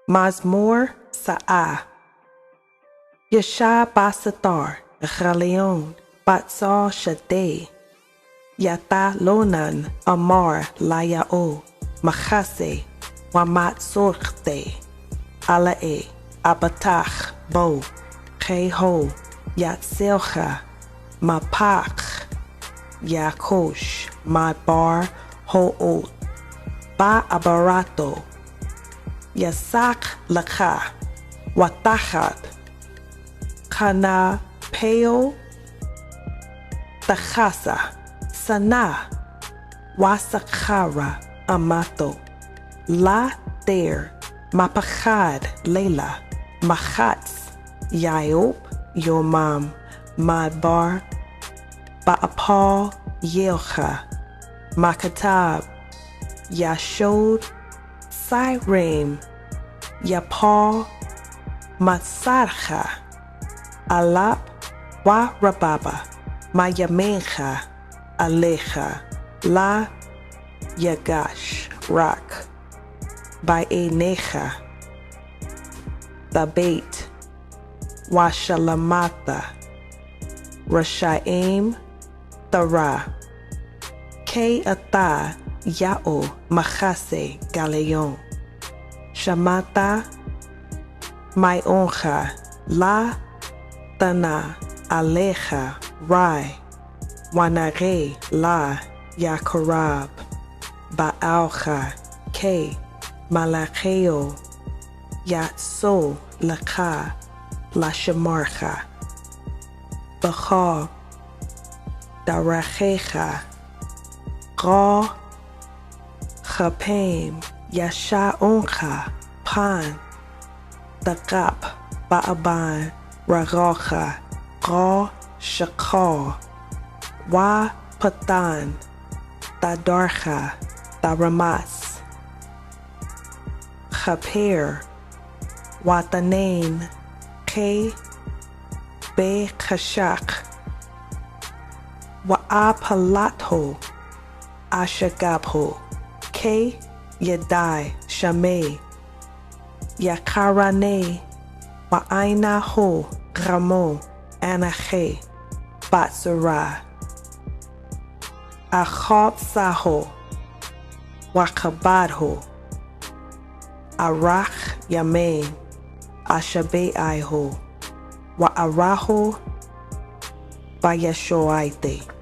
Mazmor Sa'ah. Yasha Basatar, Chaleon, Batsal Shadeh. Yata Lonan, Amar Layao, Machase, Wamat Sorte, Alae, Abatach, Bo, Keho, Yatselcha, Mapach, Yakosh, Mabar, Ho'ot, Ba Abarato, Yasak Laka, Watachat, Kana Peo, Tachasa, Sana, Wasakara, Amato, La Der, Mapachad, Lela, Machatz, Yayop, Yomam, Madbar, Ba'apal, Yelcha, Makatab, Yashod, Siram, Yapal, Matsarcha, Alap, Wa Rababa, Mayamencha, Alecha, La Yagash, Rak, Ba'enecha, Tabait, Washalamata, Rashaim, Tara, Ke Ata, Yao, Machase, Galeon, Shamata, Mayoncha, La Tana, Alecha, Rai, Wanare, La, Yakorab, Baalcha, Ke, Malacheo, Yatso, Laka, Lashamarcha, Bacha, Darachecha, Ra, Chapem, Yasha Oncha, Pan, Dakap, Ba'aban, Ragacha, Ra, Shakal, Wa Patan, Tadarcha, Taramas, Chaper, Watanen, Ke, Be Kashak, Wa'apalato, Ashagabho, Ke, Yadai, Shame, Yakarane, Wa'aina Ho, Ramo, Anache, Batsura, Achab Saho, Wakabadho, Arach Yamen, Ashabe Aiho, Wa'araho, Bayashoaite.